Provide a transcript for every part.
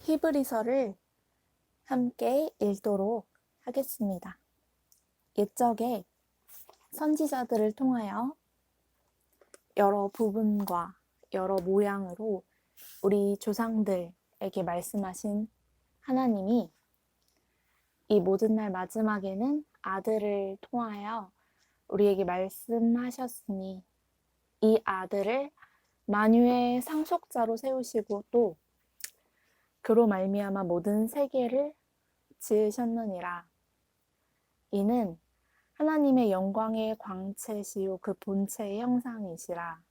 히브리서를 함께 읽도록 하겠습니다. 옛적에 선지자들을 통하여 여러 부분과 여러 모양으로 우리 조상들에게 말씀하신 하나님이 이 모든 날 마지막에는 아들을 통하여 우리에게 말씀하셨으니 이 아들을 만유의 상속자로 세우시고 또 그로 말미암아 모든 세계를 지으셨느니라. 이는 하나님의 영광의 광채시요 그 본체의 형상이시라.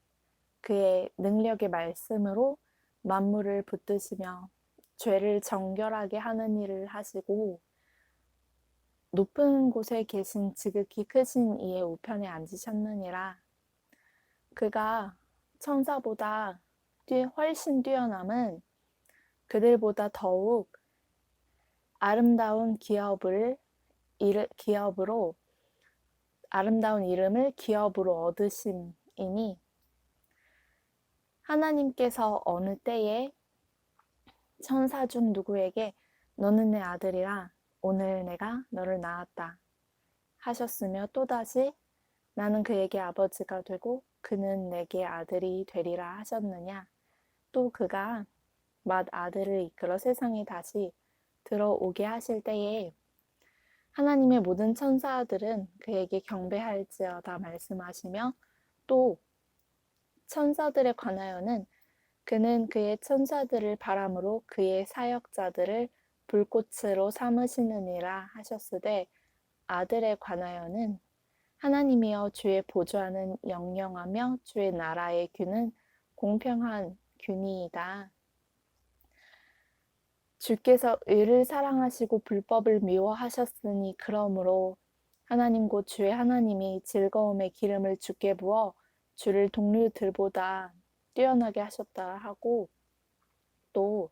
그의 능력의 말씀으로 만물을 붙드시며 죄를 정결하게 하는 일을 하시고 높은 곳에 계신 지극히 크신 이의 우편에 앉으셨느니라. 그가 천사보다 훨씬 뛰어남은 그들보다 더욱 아름다운 기업으로 아름다운 이름을 기업으로 얻으심이니 하나님께서 어느 때에 천사 중 누구에게 너는 내 아들이라 오늘 내가 너를 낳았다 하셨으며 또다시 나는 그에게 아버지가 되고 그는 내게 아들이 되리라 하셨느냐. 또 그가 맏아들을 이끌어 세상에 다시 들어오게 하실 때에 하나님의 모든 천사들은 그에게 경배할지어다 말씀하시며 또 천사들에 관하여는 그는 그의 천사들을 바람으로 그의 사역자들을 불꽃으로 삼으시느니라 하셨으되 아들에 관하여는 하나님이여 주의 보좌는 영영하며 주의 나라의 균은 공평한 균이이다. 주께서 의를 사랑하시고 불법을 미워하셨으니 그러므로 하나님 곧 주의 하나님이 즐거움의 기름을 주께 부어 주를 동료들보다 뛰어나게 하셨다 하고 또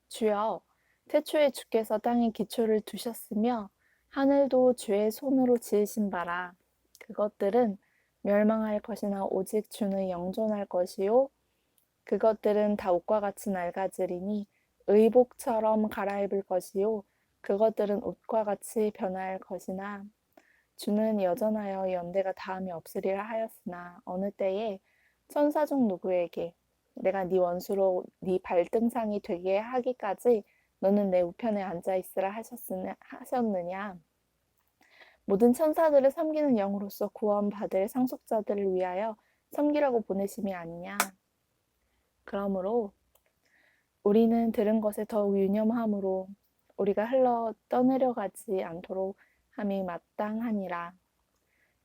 주여 태초에 주께서 땅에 기초를 두셨으며 하늘도 주의 손으로 지으신 바라. 그것들은 멸망할 것이나 오직 주는 영존할 것이요 그것들은 다 옷과 같이 낡아지리니 의복처럼 갈아입을 것이요 그것들은 옷과 같이 변할 것이나 주는 여전하여 연대가 다음이 없으리라 하였으나 어느 때에 천사 중 누구에게 내가 네 원수로 네 발등상이 되게 하기까지 너는 내 우편에 앉아 있으라 하셨느냐. 모든 천사들을 섬기는 영으로서 구원받을 상속자들을 위하여 섬기라고 보내심이 아니냐. 그러므로 우리는 들은 것에 더욱 유념함으로 우리가 흘러 떠내려가지 않도록 함이 마땅하니라.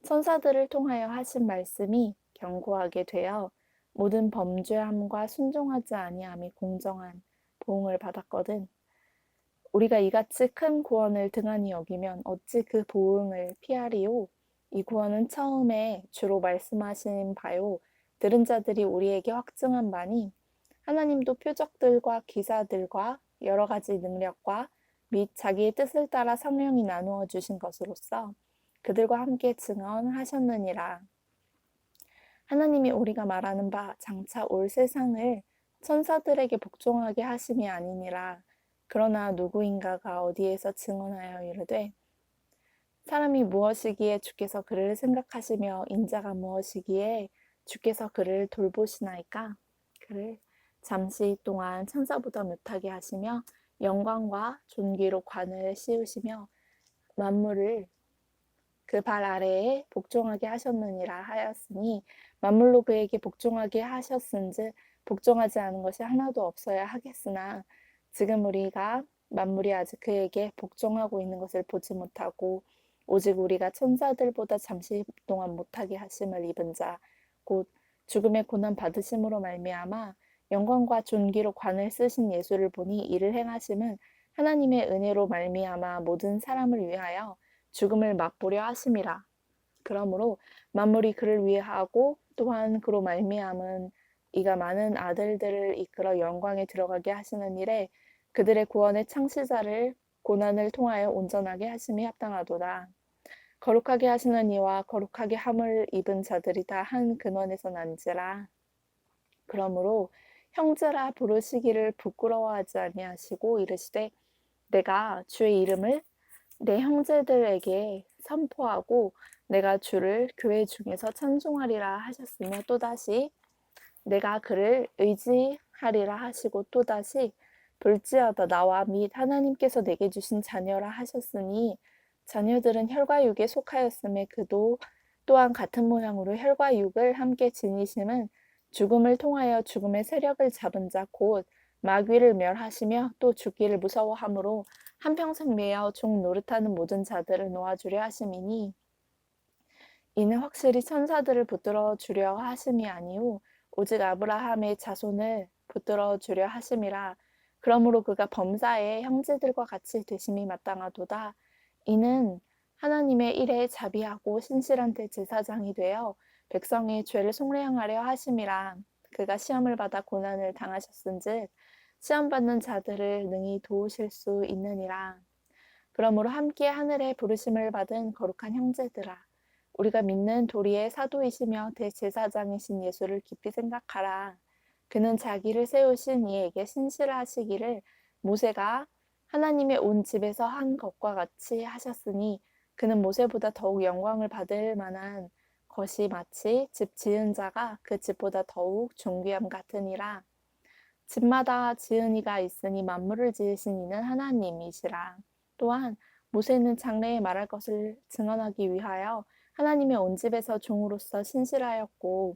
천사들을 통하여 하신 말씀이 견고하게 되어 모든 범죄함과 순종하지 아니함이 공정한 보응을 받았거든. 우리가 이같이 큰 구원을 등한히 여기면 어찌 그 보응을 피하리요? 이 구원은 처음에 주로 말씀하신 바요. 들은 자들이 우리에게 확증한 바니 하나님도 표적들과 기사들과 여러 가지 능력과 및 자기의 뜻을 따라 성령이 나누어 주신 것으로서 그들과 함께 증언하셨느니라. 하나님이 우리가 말하는 바 장차 올 세상을 천사들에게 복종하게 하심이 아니니라. 그러나 누구인가가 어디에서 증언하여 이르되 사람이 무엇이기에 주께서 그를 생각하시며 인자가 무엇이기에 주께서 그를 돌보시나이까. 그를 잠시 동안 천사보다 못하게 하시며 영광과 존귀로 관을 씌우시며 만물을 그 발 아래에 복종하게 하셨느니라 하였으니 만물로 그에게 복종하게 하셨은즉 복종하지 않은 것이 하나도 없어야 하겠으나 지금 우리가 만물이 아직 그에게 복종하고 있는 것을 보지 못하고 오직 우리가 천사들보다 잠시 동안 못하게 하심을 입은 자 곧 죽음의 고난 받으심으로 말미암아 영광과 존귀로 관을 쓰신 예수를 보니 이를 행하심은 하나님의 은혜로 말미암아 모든 사람을 위하여 죽음을 맛보려 하심이라. 그러므로 만물이 그를 위하고 또한 그로 말미암은 이가 많은 아들들을 이끌어 영광에 들어가게 하시는 일에 그들의 구원의 창시자를 고난을 통하여 온전하게 하심이 합당하도다. 거룩하게 하시는 이와 거룩하게 함을 입은 자들이 다 한 근원에서 난지라. 그러므로 형제라 부르시기를 부끄러워하지 아니하시고 이르시되 내가 주의 이름을 내 형제들에게 선포하고 내가 주를 교회 중에서 찬송하리라 하셨으며 또다시 내가 그를 의지하리라 하시고 또다시 볼지어다 나와 및 하나님께서 내게 주신 자녀라 하셨으니 자녀들은 혈과 육에 속하였음에 그도 또한 같은 모양으로 혈과 육을 함께 지니심은 죽음을 통하여 죽음의 세력을 잡은 자 곧 마귀를 멸하시며 또 죽기를 무서워함으로 한평생 매여 종 노릇하는 모든 자들을 놓아주려 하심이니 이는 확실히 천사들을 붙들어 주려 하심이 아니오 오직 아브라함의 자손을 붙들어 주려 하심이라. 그러므로 그가 범사에 형제들과 같이 되심이 마땅하도다. 이는 하나님의 일에 자비하고 신실한 대제사장이 되어 백성의 죄를 속량하려 하심이라. 그가 시험을 받아 고난을 당하셨은즉 시험 받는 자들을 능히 도우실 수 있느니라. 그러므로 함께 하늘에 부르심을 받은 거룩한 형제들아 우리가 믿는 도리의 사도이시며 대제사장이신 예수를 깊이 생각하라. 그는 자기를 세우신 이에게 신실하시기를 모세가 하나님의 온 집에서 한 것과 같이 하셨으니 그는 모세보다 더욱 영광을 받을 만한 것이 마치 집 지은 자가 그 집보다 더욱 존귀함 같으니라. 집마다 지은 이가 있으니 만물을 지으신 이는 하나님이시라. 또한 모세는 장래에 말할 것을 증언하기 위하여 하나님의 온 집에서 종으로서 신실하였고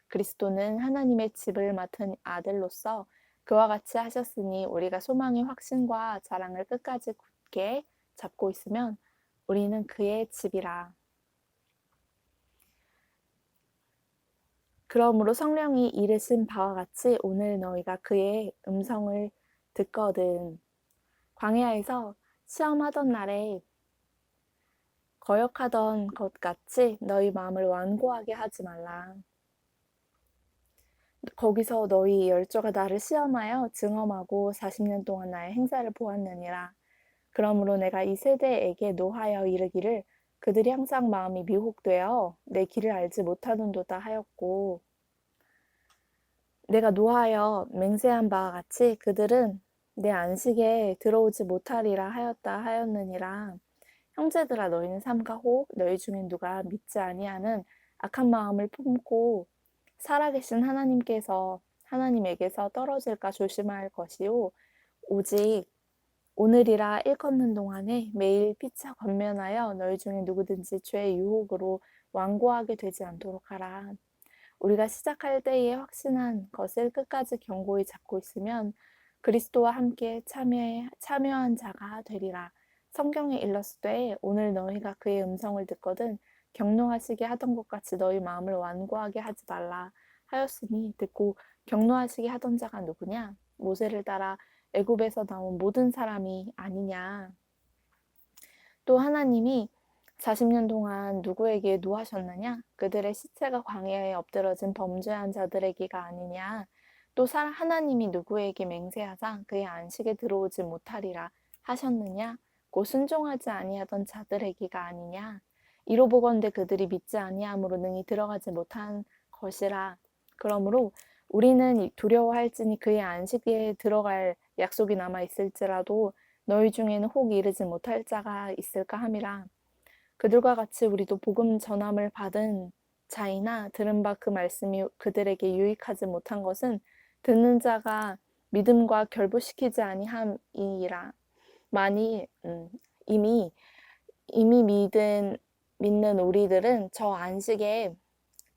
그리스도는 하나님의 집을 맡은 아들로서 그와 같이 하셨으니 우리가 소망의 확신과 자랑을 끝까지 굳게 잡고 있으면 우리는 그의 집이라. 그러므로 성령이 이르신 바와 같이 오늘 너희가 그의 음성을 듣거든 광야에서 시험하던 날에 거역하던 것 같이 너희 마음을 완고하게 하지 말라. 거기서 너희 열조가 나를 시험하여 증언하고 40년 동안 나의 행사를 보았느니라. 그러므로 내가 이 세대에게 노하여 이르기를 그들이 항상 마음이 미혹되어 내 길을 알지 못하는도다 하였고 내가 노하여 맹세한 바와 같이 그들은 내 안식에 들어오지 못하리라 하였다 하였느니라. 형제들아 너희는 삼가 혹 너희 중에 누가 믿지 아니하는 악한 마음을 품고 살아계신 하나님에게서 떨어질까 조심할 것이요 오직 오늘이라 일컫는 동안에 매일 피차 권면하여 너희 중에 누구든지 죄의 유혹으로 완고하게 되지 않도록 하라. 우리가 시작할 때에 확신한 것을 끝까지 견고히 잡고 있으면 그리스도와 함께 참여한 자가 되리라. 성경에 일렀으되 오늘 너희가 그의 음성을 듣거든 경노하시게 하던 것 같이 너희 마음을 완고하게 하지 말라 하였으니 듣고 경노하시게 하던 자가 누구냐? 모세를 따라 애굽에서 나온 모든 사람이 아니냐? 또 하나님이 40년 동안 누구에게 노하셨느냐? 그들의 시체가 광야에 엎드러진 범죄한 자들에게가 아니냐? 또 하나님이 누구에게 맹세하사 그의 안식에 들어오지 못하리라 하셨느냐? 곧 순종하지 아니하던 자들에게가 아니냐? 이로 보건대 그들이 믿지 아니함으로 능히 들어가지 못한 것이라. 그러므로 우리는 두려워할지니 그의 안식에 들어갈 약속이 남아 있을지라도 너희 중에는 혹 이르지 못할 자가 있을까 함이라. 그들과 같이 우리도 복음 전함을 받은 자이나 들은 바 그 말씀이 그들에게 유익하지 못한 것은 듣는 자가 믿음과 결부시키지 아니함이라. 만일 이미 믿는 우리들은 저 안식에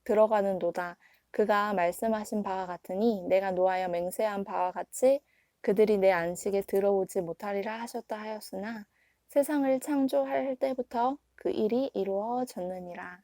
들어가는도다. 그가 말씀하신 바와 같으니 내가 노하여 맹세한 바와 같이 그들이 내 안식에 들어오지 못하리라 하셨다 하였으나 세상을 창조할 때부터 그 일이 이루어졌느니라.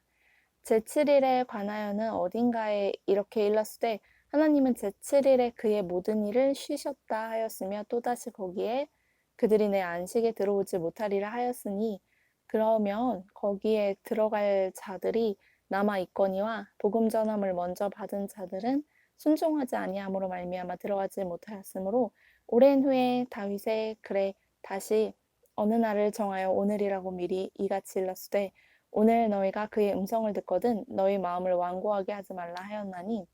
제7일에 관하여는 어딘가에 이렇게 일렀으되 하나님은 제7일에 그의 모든 일을 쉬셨다 하였으며 또다시 거기에 그들이 내 안식에 들어오지 못하리라 하였으니 그러면 거기에 들어갈 자들이 남아 있거니와 복음 전함을 먼저 받은 자들은 순종하지 아니함으로 말미암아 들어가지 못하였으므로 오랜 후에 다윗의 글에 다시 어느 날을 정하여 오늘이라고 미리 이같이 일렀으되 오늘 너희가 그의 음성을 듣거든 너희 마음을 완고하게 하지 말라 하였나니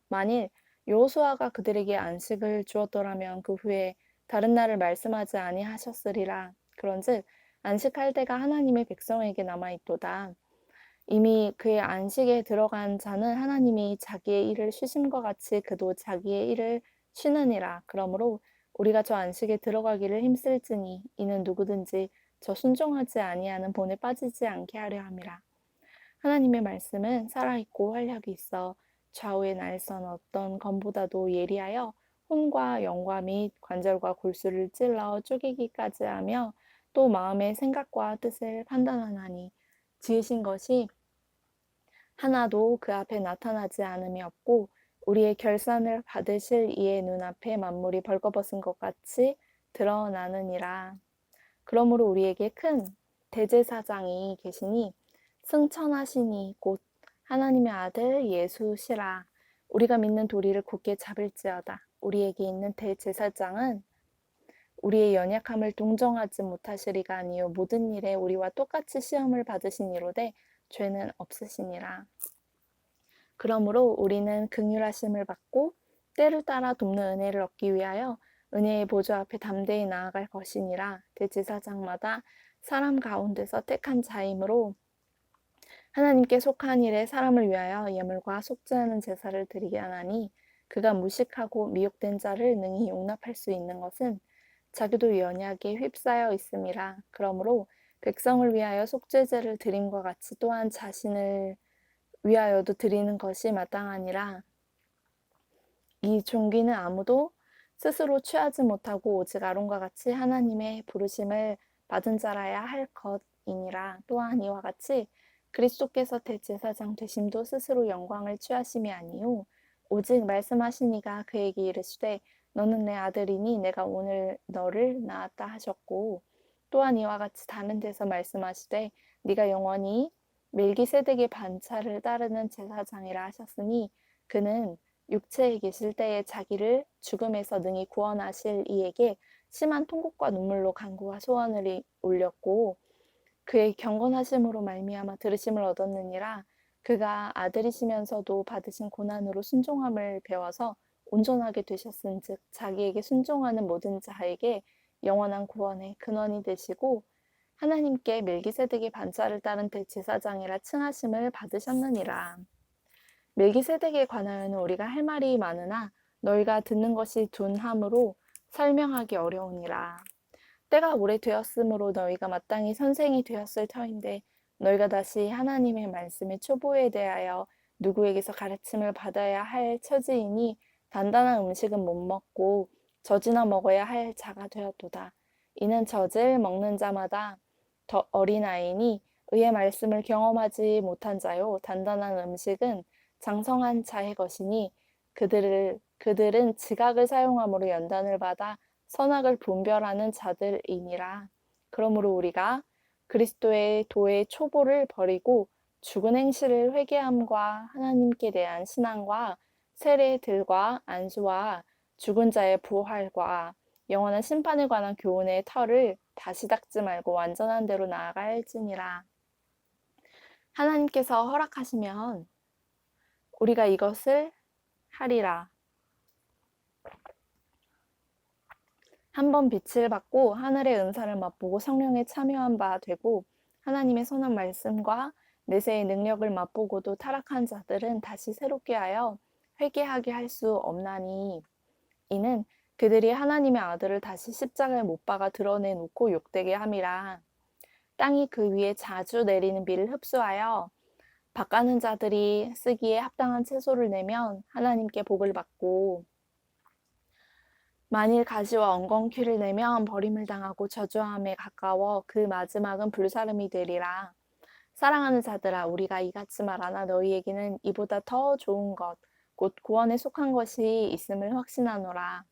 만일 여호수아가 그들에게 안식을 주었더라면 그 후에 다른 날을 말씀하지 아니하셨으리라. 그런즉 안식할 때가 하나님의 백성에게 남아 있도다. 이미 그의 안식에 들어간 자는 하나님이 자기의 일을 쉬심과 같이 그도 자기의 일을 쉬느니라. 그러므로 우리가 저 안식에 들어가기를 힘쓸지니 이는 누구든지 저 순종하지 아니하는 본에 빠지지 않게 하려 함이라. 하나님의 말씀은 살아있고 활력이 있어 좌우의 날선 어떤 검보다도 예리하여 혼과 영과 및 관절과 골수를 찔러 쪼개기까지 하며 또 마음의 생각과 뜻을 판단하나니 지으신 것이 하나도 그 앞에 나타나지 않음이 없고 우리의 결산을 받으실 이의 눈앞에 만물이 벌거벗은 것 같이 드러나느니라. 그러므로 우리에게 큰 대제사장이 계시니 승천하시니 곧 하나님의 아들 예수시라. 우리가 믿는 도리를 굳게 잡을지어다. 우리에게 있는 대제사장은 우리의 연약함을 동정하지 못하시리가 아니요 모든 일에 우리와 똑같이 시험을 받으신 이로되 죄는 없으시니라. 그러므로 우리는 긍휼하심을 받고 때를 따라 돕는 은혜를 얻기 위하여 은혜의 보좌 앞에 담대히 나아갈 것이니라. 대제사장마다 사람 가운데서 택한 자이므로 하나님께 속한 일에 사람을 위하여 예물과 속죄하는 제사를 드리게 하나니 그가 무식하고 미혹된 자를 능히 용납할 수 있는 것은 자기도 연약에 휩싸여 있음이라. 그러므로 백성을 위하여 속죄제를 드림과 같이 또한 자신을 위하여도 드리는 것이 마땅하니라. 이 종기는 아무도 스스로 취하지 못하고 오직 아론과 같이 하나님의 부르심을 받은 자라야 할 것이니라. 또한 이와 같이 그리스도께서 대제사장 되심도 스스로 영광을 취하심이 아니요 오직 말씀하시니가 그에게 이르시되 너는 내 아들이니 내가 오늘 너를 낳았다 하셨고 또한 이와 같이 다른 데서 말씀하시되 네가 영원히 멜기세덱의 반차를 따르는 제사장이라 하셨으니 그는 육체에 계실 때에 자기를 죽음에서 능히 구원하실 이에게 심한 통곡과 눈물로 간구와 소원을 올렸고 그의 경건하심으로 말미암아 들으심을 얻었느니라. 그가 아들이시면서도 받으신 고난으로 순종함을 배워서 온전하게 되셨은즉 자기에게 순종하는 모든 자에게 영원한 구원의 근원이 되시고 하나님께 멜기세덱의 반차를 따른 대제사장이라 칭하심을 받으셨느니라. 멜기세덱에 관하여는 우리가 할 말이 많으나 너희가 듣는 것이 둔함으로 설명하기 어려우니라. 때가 오래되었으므로 너희가 마땅히 선생이 되었을 터인데 너희가 다시 하나님의 말씀의 초보에 대하여 누구에게서 가르침을 받아야 할 처지이니 단단한 음식은 못 먹고 젖이나 먹어야 할 자가 되었도다. 이는 젖을 먹는 자마다 더 어린아이니 의의 말씀을 경험하지 못한 자요 단단한 음식은 장성한 자의 것이니 그들은 지각을 사용함으로 연단을 받아 선악을 분별하는 자들이니라. 그러므로 우리가 그리스도의 도의 초보를 버리고 죽은 행실을 회개함과 하나님께 대한 신앙과 세례들과 안수와 죽은 자의 부활과 영원한 심판에 관한 교훈의 터를 다시 닦지 말고 완전한 대로 나아갈지니라. 하나님께서 허락하시면 우리가 이것을 하리라. 한번 빛을 받고 하늘의 은사를 맛보고 성령에 참여한 바 되고 하나님의 선한 말씀과 내세의 능력을 맛보고도 타락한 자들은 다시 새롭게 하여 회개하게 할 수 없나니 이는 그들이 하나님의 아들을 다시 십자가에 못 박아 드러내놓고 욕되게 함이라. 땅이 그 위에 자주 내리는 비를 흡수하여 밭가는 자들이 쓰기에 합당한 채소를 내면 하나님께 복을 받고 만일 가시와 엉겅퀴를 내면 버림을 당하고 저주함에 가까워 그 마지막은 불사름이 되리라. 사랑하는 자들아 우리가 이같이 말하나 너희에게는 이보다 더 좋은 것 곧 구원에 속한 것이 있음을 확신하노라.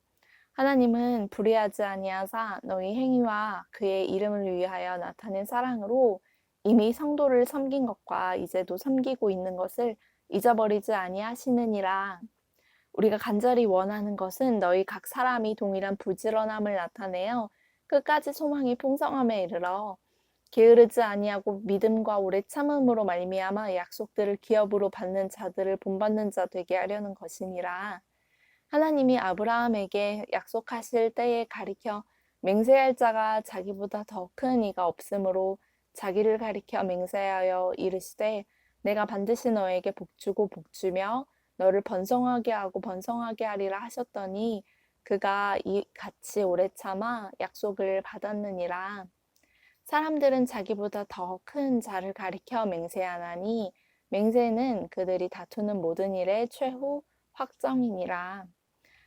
하나님은 불의하지 아니하사 너희 행위와 그의 이름을 위하여 나타낸 사랑으로 이미 성도를 섬긴 것과 이제도 섬기고 있는 것을 잊어버리지 아니하시느니라. 우리가 간절히 원하는 것은 너희 각 사람이 동일한 부지런함을 나타내어 끝까지 소망의 풍성함에 이르러 게으르지 아니하고 믿음과 오래 참음으로 말미암아 약속들을 기업으로 받는 자들을 본받는 자 되게 하려는 것이니라. 하나님이 아브라함에게 약속하실 때에 가리켜 맹세할 자가 자기보다 더 큰 이가 없으므로 자기를 가리켜 맹세하여 이르시되 내가 반드시 너에게 복주고 복주며 너를 번성하게 하고 번성하게 하리라 하셨더니 그가 이 같이 오래 참아 약속을 받았느니라. 사람들은 자기보다 더 큰 자를 가리켜 맹세하나니 맹세는 그들이 다투는 모든 일의 최후 확정이니라.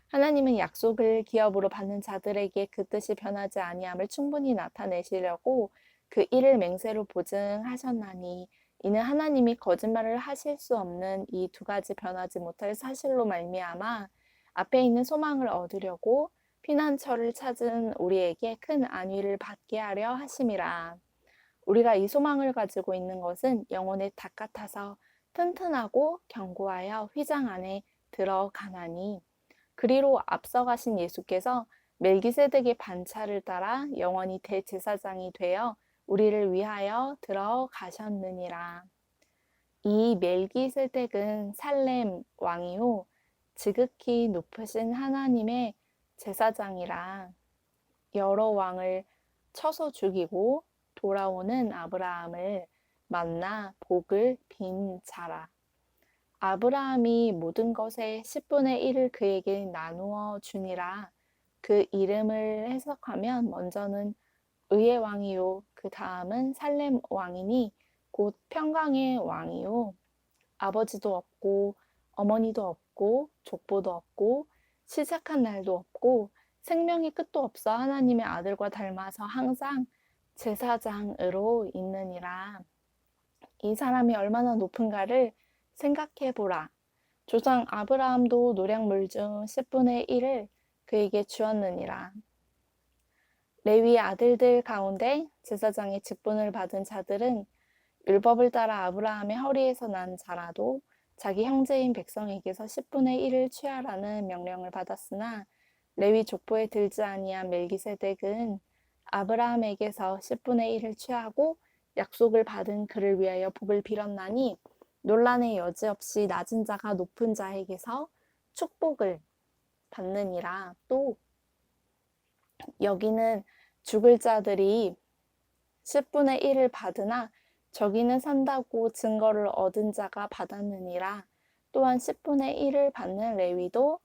하나님은 약속을 기업으로 받는 자들에게 그 뜻이 변하지 아니함을 충분히 나타내시려고 그 일을 맹세로 보증하셨나니 이는 하나님이 거짓말을 하실 수 없는 이 두 가지 변하지 못할 사실로 말미암아 앞에 있는 소망을 얻으려고 피난처를 찾은 우리에게 큰 안위를 받게 하려 하심이라. 우리가 이 소망을 가지고 있는 것은 영혼의 닭 같아서 튼튼하고 견고하여 휘장 안에 들어가나니 그리로 앞서가신 예수께서 멜기세덱의 반차를 따라 영원히 대제사장이 되어 우리를 위하여 들어가셨느니라. 이 멜기세덱은 살렘 왕이요 지극히 높으신 하나님의 제사장이라. 여러 왕을 쳐서 죽이고 돌아오는 아브라함을 만나 복을 빈 자라. 아브라함이 모든 것의 10분의 1을 그에게 나누어 주니라. 그 이름을 해석하면 먼저는 의의 왕이요 그 다음은 살렘 왕이니 곧 평강의 왕이요 아버지도 없고 어머니도 없고 족보도 없고 시작한 날도 없고 생명의 끝도 없어 하나님의 아들과 닮아서 항상 제사장으로 있느니라. 이 사람이 얼마나 높은가를 생각해 보라. 조상 아브라함도 노략물 중 10분의 1을 그에게 주었느니라. 레위의 아들들 가운데 제사장의 직분을 받은 자들은 율법을 따라 아브라함의 허리에서 난 자라도 자기 형제인 백성에게서 10분의 1을 취하라는 명령을 받았으나 레위 족보에 들지 아니한 멜기세덱은 아브라함에게서 10분의 1을 취하고 약속을 받은 그를 위하여 복을 빌었나니 논란의 여지없이 낮은 자가 높은 자에게서 축복을 받느니라. 또 여기는 죽을 자들이 10분의 1을 받으나 저기는 산다고 증거를 얻은 자가 받았느니라. 또한 10분의 1을 받는 레위도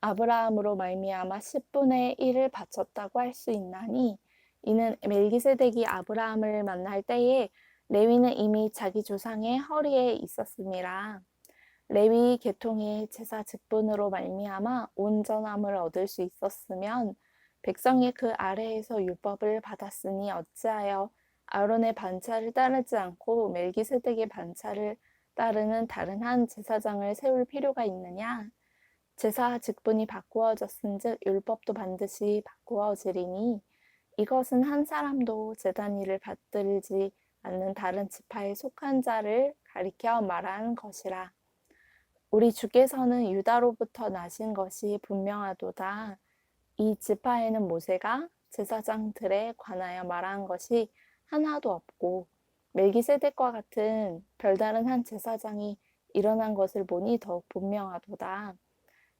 아브라함으로 말미암아 10분의 1을 바쳤다고 할 수 있나니 이는 멜기세덱이 아브라함을 만날 때에 레위는 이미 자기 조상의 허리에 있었음이라. 레위 계통의 제사 직분으로 말미암아 온전함을 얻을 수 있었으면 백성이 그 아래에서 율법을 받았으니 어찌하여 아론의 반차를 따르지 않고 멜기세덱의 반차를 따르는 다른 한 제사장을 세울 필요가 있느냐? 제사 직분이 바꾸어졌은즉 율법도 반드시 바꾸어지리니 이것은 한 사람도 제단 일을 받들지 않는 다른 지파에 속한 자를 가리켜 말한 것이라. 우리 주께서는 유다로부터 나신 것이 분명하도다. 이 지파에는 모세가 제사장들에 관하여 말한 것이 하나도 없고 멜기세덱과 같은 별다른 한 제사장이 일어난 것을 보니 더욱 분명하도다.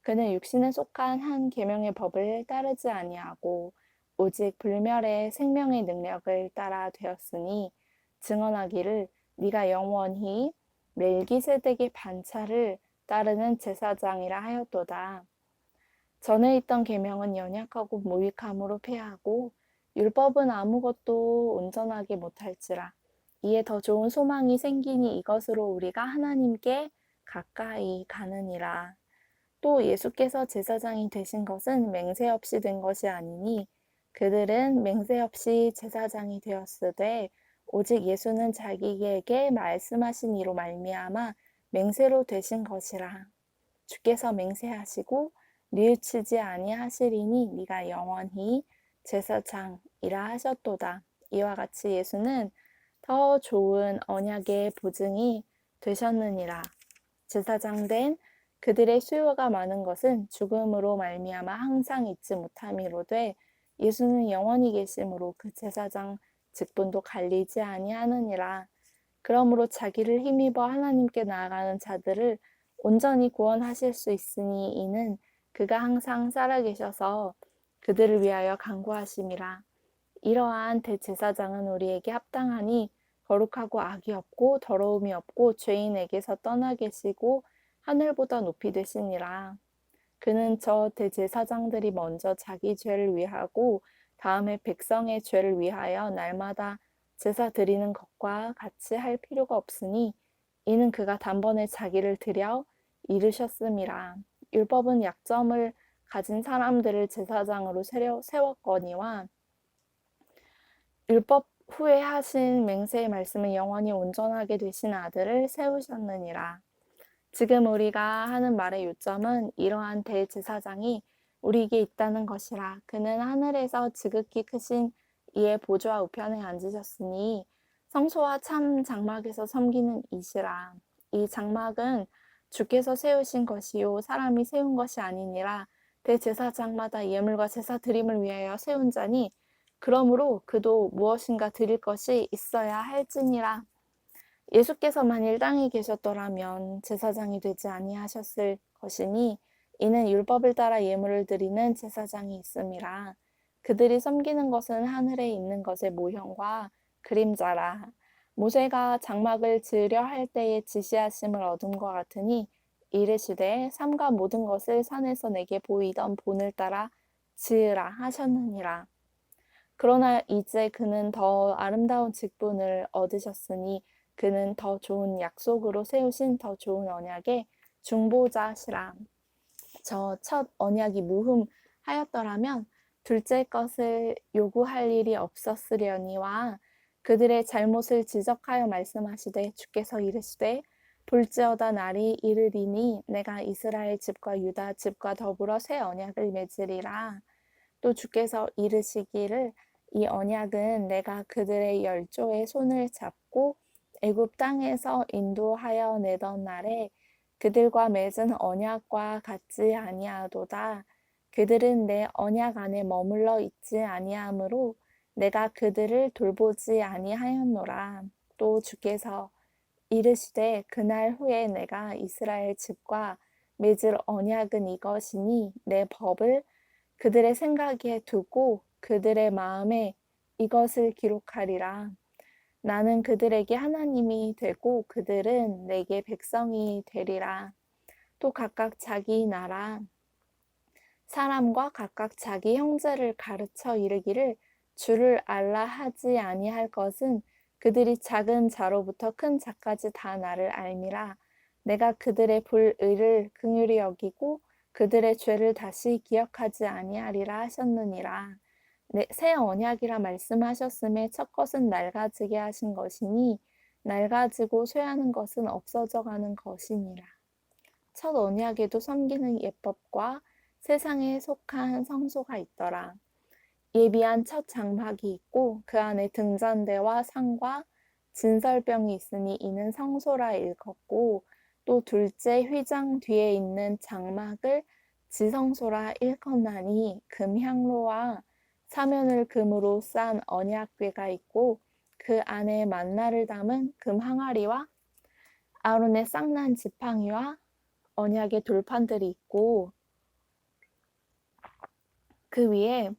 그는 육신에 속한 한 계명의 법을 따르지 아니하고 오직 불멸의 생명의 능력을 따라 되었으니 증언하기를 네가 영원히 멜기세덱의 반차를 따르는 제사장이라 하였도다. 전에 있던 계명은 연약하고 무익함으로 패하고 율법은 아무것도 온전하게 못할지라. 이에 더 좋은 소망이 생기니 이것으로 우리가 하나님께 가까이 가느니라. 또 예수께서 제사장이 되신 것은 맹세 없이 된 것이 아니니 그들은 맹세 없이 제사장이 되었으되 오직 예수는 자기에게 말씀하신 이로 말미암아 맹세로 되신 것이라. 주께서 맹세하시고 뉘우치지 아니하시리니 네가 영원히 제사장이라 하셨도다. 이와 같이 예수는 더 좋은 언약의 보증이 되셨느니라. 제사장 된 그들의 수요가 많은 것은 죽음으로 말미암아 항상 잊지 못함이로되 예수는 영원히 계심으로 그 제사장 직분도 갈리지 아니하느니라. 그러므로 자기를 힘입어 하나님께 나아가는 자들을 온전히 구원하실 수 있으니 이는 그가 항상 살아계셔서 그들을 위하여 간구하심이라. 이러한 대제사장은 우리에게 합당하니 거룩하고 악이 없고 더러움이 없고 죄인에게서 떠나 계시고 하늘보다 높이 되시니라. 그는 저 대제사장들이 먼저 자기 죄를 위하고 다음에 백성의 죄를 위하여 날마다 제사 드리는 것과 같이 할 필요가 없으니 이는 그가 단번에 자기를 드려 이르셨음이라. 율법은 약점을 가진 사람들을 제사장으로 세웠거니와 율법 후에 하신 맹세의 말씀은 영원히 온전하게 되신 아들을 세우셨느니라. 지금 우리가 하는 말의 요점은 이러한 대제사장이 우리에게 있다는 것이라. 그는 하늘에서 지극히 크신 이의 보좌 우편에 앉으셨으니 성소와 참 장막에서 섬기는 이시라. 이 장막은 주께서 세우신 것이요 사람이 세운 것이 아니니라. 대제사장마다 예물과 제사 드림을 위하여 세운 자니 그러므로 그도 무엇인가 드릴 것이 있어야 할지니라. 예수께서 만일 땅에 계셨더라면 제사장이 되지 아니하셨을 것이니 이는 율법을 따라 예물을 드리는 제사장이 있음이라. 그들이 섬기는 것은 하늘에 있는 것의 모형과 그림자라. 모세가 장막을 지으려 할 때에 지시하심을 얻은 것 같으니 이르시되 삼가 모든 것을 산에서 내게 보이던 본을 따라 지으라 하셨느니라. 그러나 이제 그는 더 아름다운 직분을 얻으셨으니 그는 더 좋은 약속으로 세우신 더 좋은 언약의 중보자시라. 저 첫 언약이 무흠하였더라면 둘째 것을 요구할 일이 없었으려니와 그들의 잘못을 지적하여 말씀하시되 주께서 이르시되 볼지어다 날이 이르리니 내가 이스라엘 집과 유다 집과 더불어 새 언약을 맺으리라. 또 주께서 이르시기를 이 언약은 내가 그들의 열조의 손을 잡고 애굽 땅에서 인도하여 내던 날에 그들과 맺은 언약과 같지 아니하도다. 그들은 내 언약 안에 머물러 있지 아니하므로 내가 그들을 돌보지 아니하였노라. 또 주께서 이르시되 그날 후에 내가 이스라엘 집과 맺을 언약은 이것이니 내 법을 그들의 생각에 두고 그들의 마음에 이것을 기록하리라. 나는 그들에게 하나님이 되고 그들은 내게 백성이 되리라. 또 각각 자기 나라 사람과 각각 자기 형제를 가르쳐 이르기를 주를 알라 하지 아니할 것은 그들이 작은 자로부터 큰 자까지 다 나를 알미라. 내가 그들의 불의를 긍휼히 여기고 그들의 죄를 다시 기억하지 아니하리라 하셨느니라. 새 언약이라 말씀하셨음에 첫 것은 낡아지게 하신 것이니 낡아지고 쇠하는 것은 없어져 가는 것이니라. 첫 언약에도 섬기는 예법과 세상에 속한 성소가 있더라. 예비한 첫 장막이 있고 그 안에 등잔대와 상과 진설병이 있으니 이는 성소라 일컫고 또 둘째 휘장 뒤에 있는 장막을 지성소라 일컫나니 금향로와 사면을 금으로 싼 언약궤가 있고 그 안에 만나를 담은 금 항아리와 아론의 쌍난 지팡이와 언약의 돌판들이 있고 그 위에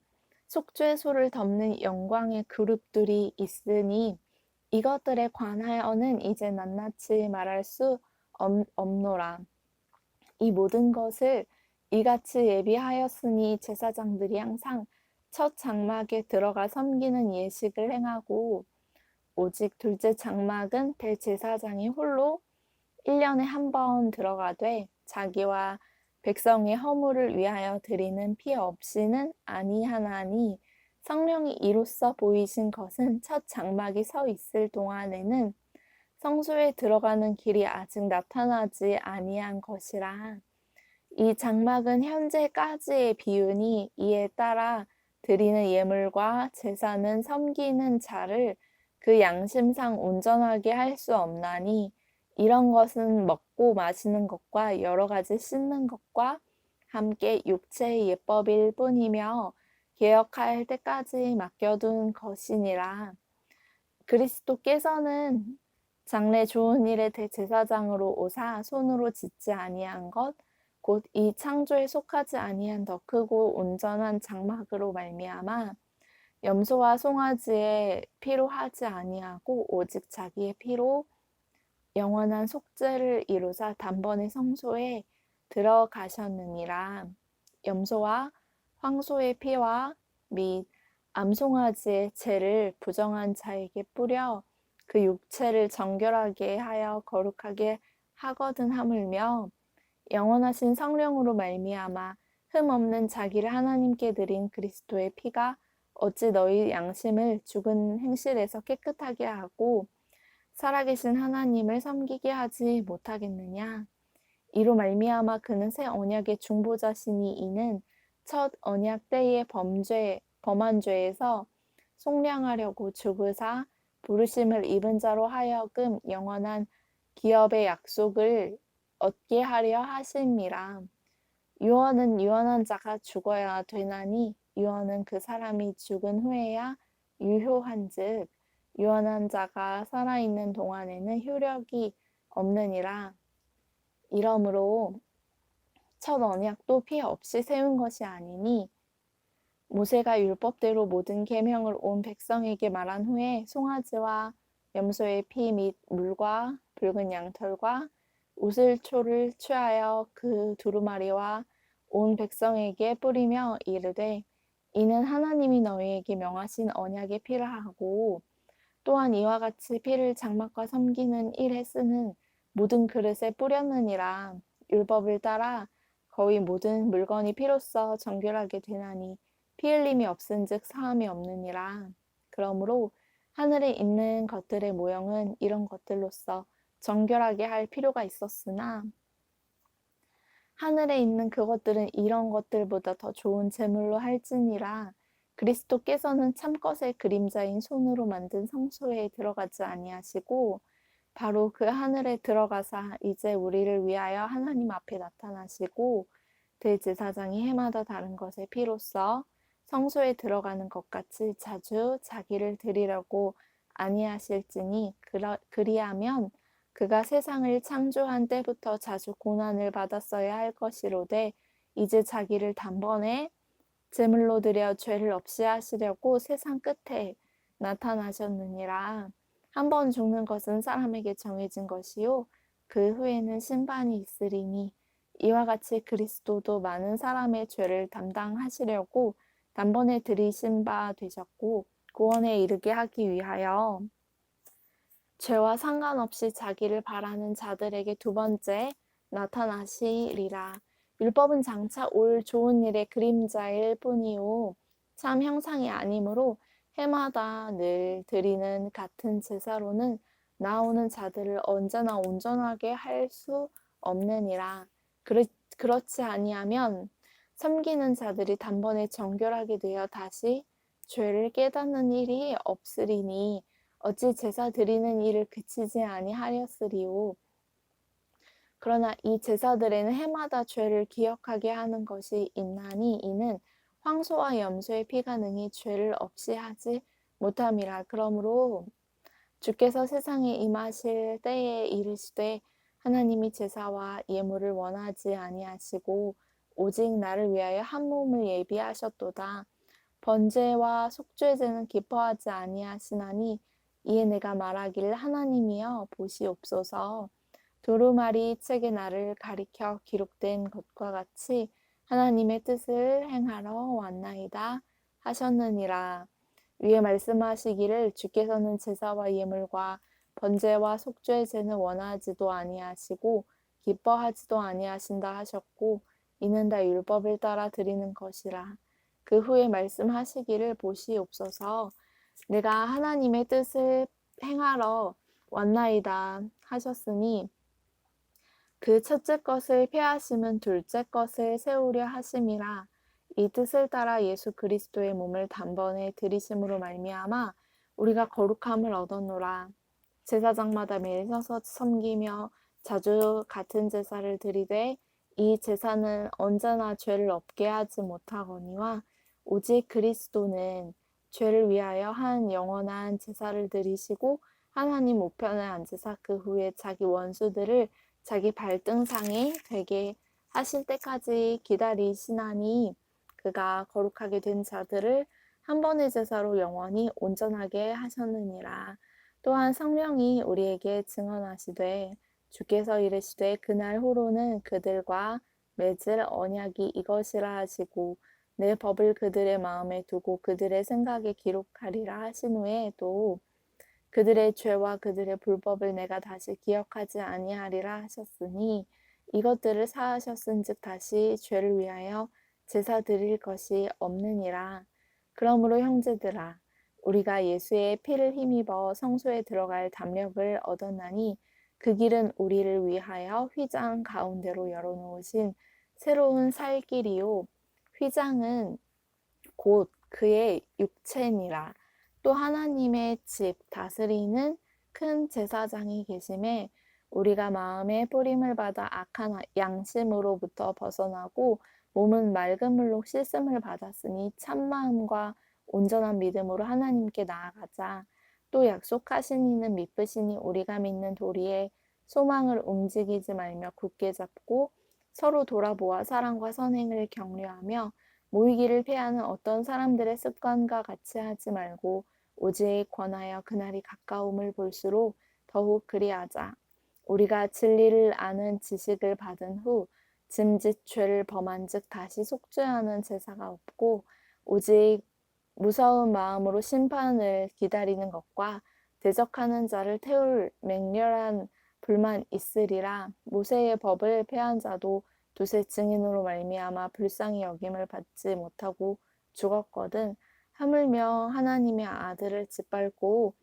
속죄소를 덮는 영광의 그룹들이 있으니 이것들에 관하여는 이제 낱낱이 말할 수 없노라. 이 모든 것을 이같이 예비하였으니 제사장들이 항상 첫 장막에 들어가 섬기는 예식을 행하고 오직 둘째 장막은 대제사장이 홀로 1년에 한 번 들어가되 자기와 백성의 허물을 위하여 드리는 피 없이는 아니하나니 성령이 이로써 보이신 것은 첫 장막이 서 있을 동안에는 성소에 들어가는 길이 아직 나타나지 아니한 것이라. 이 장막은 현재까지의 비유니 이에 따라 드리는 예물과 제사는 섬기는 자를 그 양심상 온전하게 할 수 없나니 이런 것은 먹고 마시는 것과 여러 가지 씻는 것과 함께 육체의 예법일 뿐이며 개혁할 때까지 맡겨둔 것이니라. 그리스도께서는 장래 좋은 일의 대제사장으로 오사 손으로 짓지 아니한 것 곧 이 창조에 속하지 아니한 더 크고 온전한 장막으로 말미암아 염소와 송아지의 피로 하지 아니하고 오직 자기의 피로 영원한 속죄를 이루사 단번에 성소에 들어가셨느니라. 염소와 황소의 피와 및 암송아지의 죄를 부정한 자에게 뿌려 그 육체를 정결하게 하여 거룩하게 하거든 하물며 영원하신 성령으로 말미암아 흠 없는 자기를 하나님께 드린 그리스도의 피가 어찌 너희 양심을 죽은 행실에서 깨끗하게 하고 살아계신 하나님을 섬기게 하지 못하겠느냐. 이로 말미암아 그는 새 언약의 중보자시니 이는 첫 언약 때의 범한 죄에서 속량하려고 죽으사 부르심을 입은 자로 하여금 영원한 기업의 약속을 얻게 하려 하심이라. 유언은 유언한 자가 죽어야 되나니 유언은 그 사람이 죽은 후에야 유효한즉 유언한 자가 살아있는 동안에는 효력이 없느니라. 이러므로 첫 언약도 피 없이 세운 것이 아니니 모세가 율법대로 모든 계명을 온 백성에게 말한 후에 송아지와 염소의 피 및 물과 붉은 양털과 우슬초를 취하여 그 두루마리와 온 백성에게 뿌리며 이르되 이는 하나님이 너희에게 명하신 언약의 피라 하고 또한 이와 같이 피를 장막과 섬기는 일에 쓰는 모든 그릇에 뿌렸느니라. 율법을 따라 거의 모든 물건이 피로써 정결하게 되나니 피 흘림이 없은즉 사함이 없느니라. 그러므로 하늘에 있는 것들의 모형은 이런 것들로서 정결하게 할 필요가 있었으나 하늘에 있는 그것들은 이런 것들보다 더 좋은 제물로 할지니라. 그리스도께서는 참것의 그림자인 손으로 만든 성소에 들어가지 아니하시고 바로 그 하늘에 들어가사 이제 우리를 위하여 하나님 앞에 나타나시고 대제사장이 해마다 다른 것의 피로써 성소에 들어가는 것 같이 자주 자기를 드리려고 아니하실지니 그리하면 그가 세상을 창조한 때부터 자주 고난을 받았어야 할 것이로되 이제 자기를 단번에 제물로 드려 죄를 없이 하시려고 세상 끝에 나타나셨느니라. 한 번 죽는 것은 사람에게 정해진 것이요 그 후에는 심판이 있으리니 이와 같이 그리스도도 많은 사람의 죄를 담당하시려고 단번에 들이신 바 되셨고 구원에 이르게 하기 위하여 죄와 상관없이 자기를 바라는 자들에게 두 번째 나타나시리라. 율법은 장차 올 좋은 일의 그림자일 뿐이요 참 형상이 아니므로 해마다 늘 드리는 같은 제사로는 나오는 자들을 언제나 온전하게 할 수 없느니라. 그렇지 아니하면 섬기는 자들이 단번에 정결하게 되어 다시 죄를 깨닫는 일이 없으리니 어찌 제사 드리는 일을 그치지 아니하렸으리요. 그러나 이 제사들에는 해마다 죄를 기억하게 하는 것이 있나니 이는 황소와 염소의 피가 능히 죄를 없이 하지 못함이라. 그러므로 주께서 세상에 임하실 때에 이르시되 하나님이 제사와 예물을 원하지 아니하시고 오직 나를 위하여 한 몸을 예비하셨도다. 번제와 속죄제는 기뻐하지 아니하시나니 이에 내가 말하기를 하나님이여 보시옵소서. 두루마리 책에 나를 가리켜 기록된 것과 같이 하나님의 뜻을 행하러 왔나이다 하셨느니라. 위에 말씀하시기를 주께서는 제사와 예물과 번제와 속죄제는 원하지도 아니하시고 기뻐하지도 아니하신다 하셨고 이는 다 율법을 따라 드리는 것이라. 그 후에 말씀하시기를 보시옵소서. 내가 하나님의 뜻을 행하러 왔나이다 하셨으니 그 첫째 것을 폐하심은 둘째 것을 세우려 하심이라. 이 뜻을 따라 예수 그리스도의 몸을 단번에 들이심으로 말미암아 우리가 거룩함을 얻었노라. 제사장마다 매일 서서 섬기며 자주 같은 제사를 드리되 이 제사는 언제나 죄를 없게 하지 못하거니와 오직 그리스도는 죄를 위하여 한 영원한 제사를 드리시고 하나님 우편에 앉으사 그 후에 자기 원수들을 자기 발등상이 되게 하실 때까지 기다리시나니 그가 거룩하게 된 자들을 한 번의 제사로 영원히 온전하게 하셨느니라. 또한 성령이 우리에게 증언하시되 주께서 이르시되 그날 후로는 그들과 맺을 언약이 이것이라 하시고 내 법을 그들의 마음에 두고 그들의 생각에 기록하리라 하신 후에 또 그들의 죄와 그들의 불법을 내가 다시 기억하지 아니하리라 하셨으니 이것들을 사하셨은즉 다시 죄를 위하여 제사 드릴 것이 없느니라. 그러므로 형제들아 우리가 예수의 피를 힘입어 성소에 들어갈 담력을 얻었나니 그 길은 우리를 위하여 휘장 가운데로 열어놓으신 새로운 살 길이요 휘장은 곧 그의 육체니라. 또 하나님의 집 다스리는 큰 제사장이 계심에 우리가 마음의 뿌림을 받아 악한 양심으로부터 벗어나고 몸은 맑은 물로 씻음을 받았으니 참 마음과 온전한 믿음으로 하나님께 나아가자. 또 약속하신 이는 믿으시니 우리가 믿는 도리에 소망을 움직이지 말며 굳게 잡고 서로 돌아보아 사랑과 선행을 격려하며 모이기를 피하는 어떤 사람들의 습관과 같이 하지 말고 오직 권하여 그날이 가까움을 볼수록 더욱 그리하자. 우리가 진리를 아는 지식을 받은 후 짐짓 죄를 범한 즉 다시 속죄하는 제사가 없고 오직 무서운 마음으로 심판을 기다리는 것과 대적하는 자를 태울 맹렬한 불만 있으리라. 모세의 법을 폐한 자도 두세 증인으로 말미암아 불쌍히 여김을 받지 못하고 죽었거든. 하물며 하나님의 아들을 짓밟고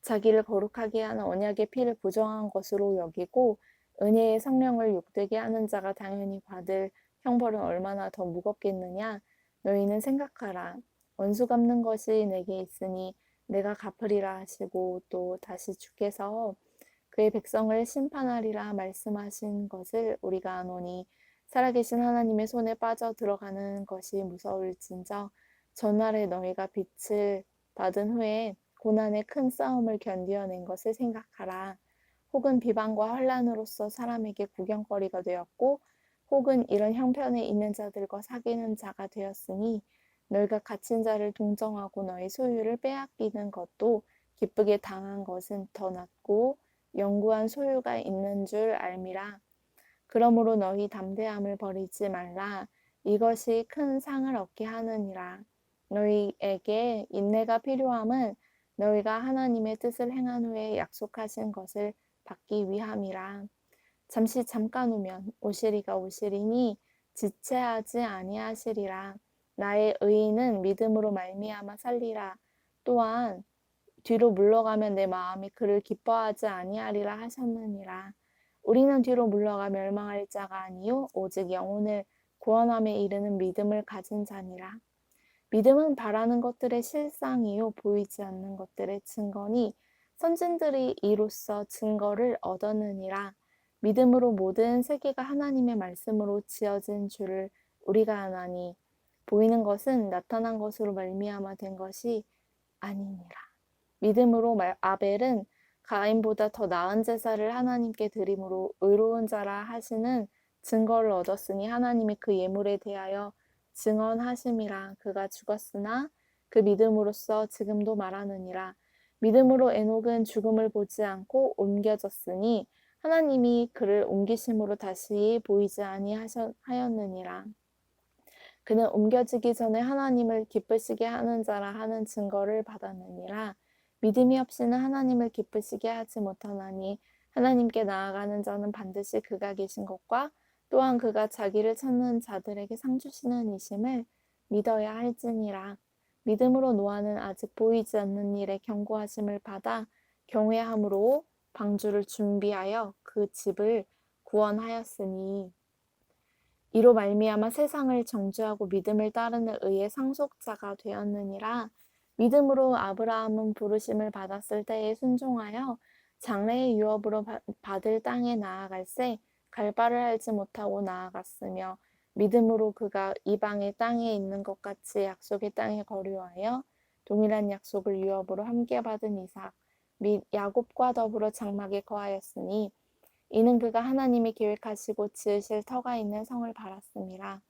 자기를 거룩하게 하는 언약의 피를 부정한 것으로 여기고 은혜의 성령을 욕되게 하는 자가 당연히 받을 형벌은 얼마나 더 무겁겠느냐. 너희는 생각하라. 원수 갚는 것이 내게 있으니 내가 갚으리라 하시고 또 다시 주께서 그의 백성을 심판하리라 말씀하신 것을 우리가 아노니 살아계신 하나님의 손에 빠져 들어가는 것이 무서울진저 전날에 너희가 빛을 받은 후에 고난의 큰 싸움을 견디어낸 것을 생각하라. 혹은 비방과 환란으로서 사람에게 구경거리가 되었고 혹은 이런 형편에 있는 자들과 사귀는 자가 되었으니 너희가 갇힌 자를 동정하고 너희 소유를 빼앗기는 것도 기쁘게 당한 것은 더 낫고 영구한 소유가 있는 줄 알미라. 그러므로 너희 담대함을 버리지 말라. 이것이 큰 상을 얻게 하느니라. 너희에게 인내가 필요함은 너희가 하나님의 뜻을 행한 후에 약속하신 것을 받기 위함이라. 잠시 잠깐 후면 오시리가 오시리니 지체하지 아니하시리라. 나의 의인은 믿음으로 말미암아 살리라. 또한 뒤로 물러가면 내 마음이 그를 기뻐하지 아니하리라 하셨느니라. 우리는 뒤로 물러가 멸망할 자가 아니요 오직 영혼을 구원함에 이르는 믿음을 가진 자니라. 믿음은 바라는 것들의 실상이요 보이지 않는 것들의 증거니 선진들이 이로써 증거를 얻었느니라. 믿음으로 모든 세계가 하나님의 말씀으로 지어진 줄을 우리가 아나니 보이는 것은 나타난 것으로 말미암아 된 것이 아니니라. 믿음으로 아벨은 가인보다 더 나은 제사를 하나님께 드림으로 의로운 자라 하시는 증거를 얻었으니 하나님이 그 예물에 대하여 증언하심이라. 그가 죽었으나 그 믿음으로써 지금도 말하느니라. 믿음으로 에녹은 죽음을 보지 않고 옮겨졌으니 하나님이 그를 옮기심으로 다시 보이지 아니하였느니라. 그는 옮겨지기 전에 하나님을 기쁘시게 하는 자라 하는 증거를 받았느니라. 믿음이 없이는 하나님을 기쁘시게 하지 못하나니 하나님께 나아가는 자는 반드시 그가 계신 것과 또한 그가 자기를 찾는 자들에게 상 주시는 이심을 믿어야 할지니라. 믿음으로 노아는 아직 보이지 않는 일에 경고하심을 받아 경외함으로 방주를 준비하여 그 집을 구원하였으니 이로 말미암아 세상을 정죄하고 믿음을 따르는 의의 상속자가 되었느니라. 믿음으로 아브라함은 부르심을 받았을 때에 순종하여 장래의 유업으로 받을 땅에 나아갈새 갈 바를 알지 못하고 나아갔으며 믿음으로 그가 이방의 땅에 있는 것 같이 약속의 땅에 거류하여 동일한 약속을 유업으로 함께 받은 이삭 및 야곱과 더불어 장막에 거하였으니 이는 그가 하나님이 계획하시고 지으실 터가 있는 성을 바랐습니다.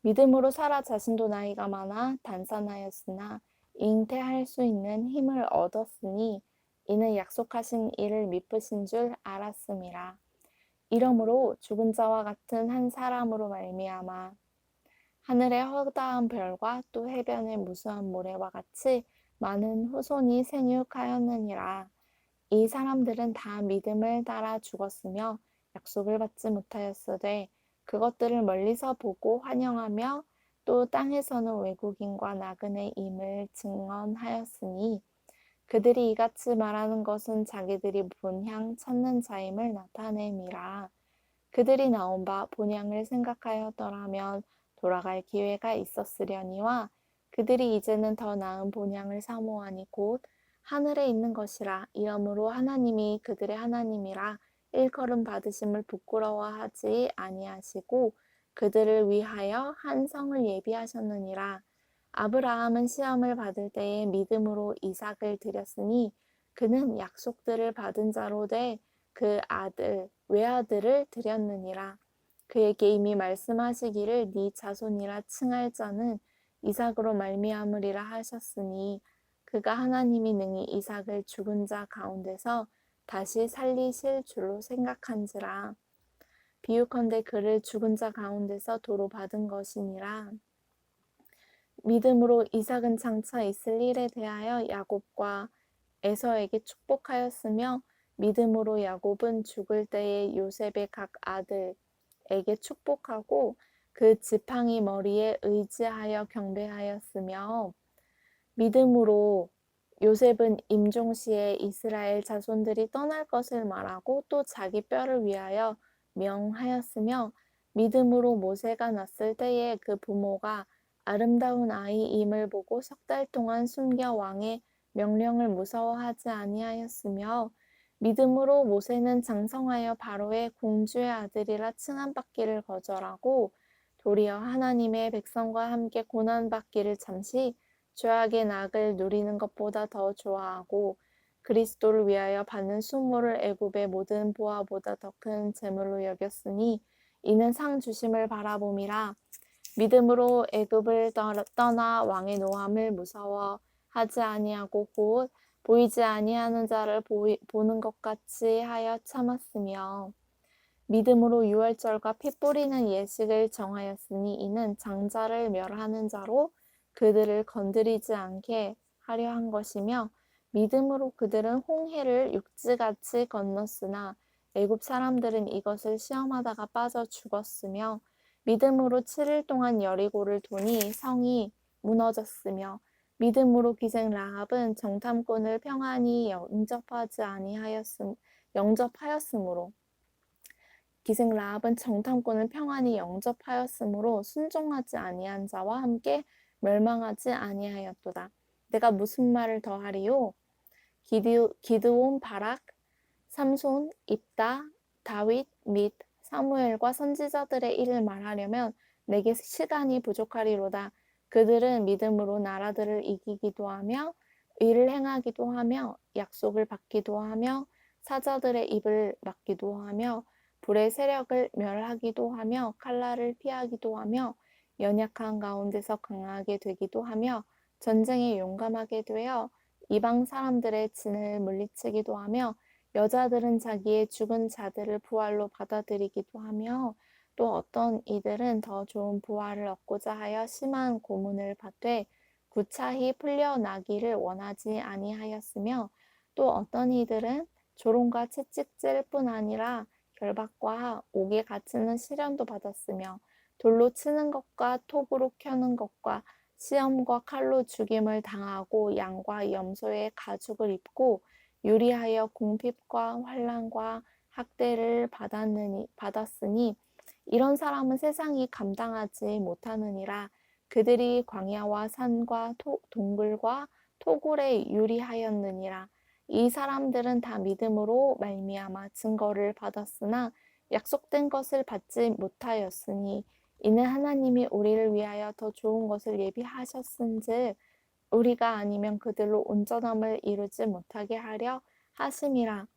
믿음으로 사라 자신도 나이가 많아 단산하였으나 잉태할 수 있는 힘을 얻었으니 이는 약속하신 이를 미쁘신 줄 알았음이라. 이러므로 죽은 자와 같은 한 사람으로 말미암아 하늘의 허다한 별과 또 해변의 무수한 모래와 같이 많은 후손이 생육하였느니라. 이 사람들은 다 믿음을 따라 죽었으며 약속을 받지 못하였으되 그것들을 멀리서 보고 환영하며 또 땅에서는 외국인과 나그네 임을 증언하였으니 그들이 이같이 말하는 것은 자기들이 본향 찾는 자임을 나타냄이라. 그들이 나온 바 본향을 생각하였더라면 돌아갈 기회가 있었으려니와 그들이 이제는 더 나은 본향을 사모하니 곧 하늘에 있는 것이라. 이러므로 하나님이 그들의 하나님이라 일컬음 받으심을 부끄러워하지 아니하시고 그들을 위하여 한 성을 예비하셨느니라. 아브라함은 시험을 받을 때에 믿음으로 이삭을 드렸으니 그는 약속들을 받은 자로 돼 그 아들 외아들을 드렸느니라. 그에게 이미 말씀하시기를 네 자손이라 칭할 자는 이삭으로 말미암으리라 하셨으니 그가 하나님이 능히 이삭을 죽은 자 가운데서 다시 살리실 줄로 생각한지라. 비유컨대 그를 죽은 자 가운데서 도로 받은 것이니라. 믿음으로 이삭은 장차 있을 일에 대하여 야곱과 에서에게 축복하였으며 믿음으로 야곱은 죽을 때에 요셉의 각 아들에게 축복하고 그 지팡이 머리에 의지하여 경배하였으며 믿음으로 요셉은 임종시에 이스라엘 자손들이 떠날 것을 말하고 또 자기 뼈를 위하여 명하였으며 믿음으로 모세가 났을 때에 그 부모가 아름다운 아이임을 보고 석 달 동안 숨겨 왕의 명령을 무서워하지 아니하였으며 믿음으로 모세는 장성하여 바로의 공주의 아들이라 칭함받기를 거절하고 도리어 하나님의 백성과 함께 고난받기를 잠시 죄악의 낙을 누리는 것보다 더 좋아하고 그리스도를 위하여 받는 수모를 애굽의 모든 보화보다 더 큰 재물로 여겼으니 이는 상 주심을 바라봄이라. 믿음으로 애굽을 떠나 왕의 노함을 무서워하지 아니하고 곧 보이지 아니하는 자를 보는 것 같이 하여 참았으며 믿음으로 유월절과 피 뿌리는 예식을 정하였으니 이는 장자를 멸하는 자로 그들을 건드리지 않게 하려 한 것이며 믿음으로 그들은 홍해를 육지같이 건넜으나 애굽 사람들은 이것을 시험하다가 빠져 죽었으며 믿음으로 7일 동안 여리고를 도니 성이 무너졌으며 믿음으로 기생 라합은 정탐꾼을 평안히 영접하였으므로 기생 라합은 정탐꾼을 평안히 영접하였으므로 순종하지 아니한 자와 함께 멸망하지 아니하였도다. 내가 무슨 말을 더하리요? 기드온, 바락, 삼손, 입다, 다윗 및 사무엘과 선지자들의 일을 말하려면 내게 시간이 부족하리로다. 그들은 믿음으로 나라들을 이기기도 하며 의를 행하기도 하며 약속을 받기도 하며 사자들의 입을 막기도 하며 불의 세력을 멸하기도 하며 칼날을 피하기도 하며 연약한 가운데서 강하게 되기도 하며 전쟁에 용감하게 되어 이방 사람들의 진을 물리치기도 하며 여자들은 자기의 죽은 자들을 부활로 받아들이기도 하며 또 어떤 이들은 더 좋은 부활을 얻고자 하여 심한 고문을 받되 구차히 풀려나기를 원하지 아니하였으며 또 어떤 이들은 조롱과 채찍질 뿐 아니라 결박과 옥에 갇히는 시련도 받았으며 돌로 치는 것과 톱으로 켜는 것과 시험과 칼로 죽임을 당하고 양과 염소의 가죽을 입고 유리하여 궁핍과 환난과 학대를 받았으니 이런 사람은 세상이 감당하지 못하느니라. 그들이 광야와 산과 동굴과 토굴에 유리하였느니라. 이 사람들은 다 믿음으로 말미암아 증거를 받았으나 약속된 것을 받지 못하였으니 이는 하나님이 우리를 위하여 더 좋은 것을 예비하셨은즉 우리가 아니면 그들로 온전함을 이루지 못하게 하려 하심이라.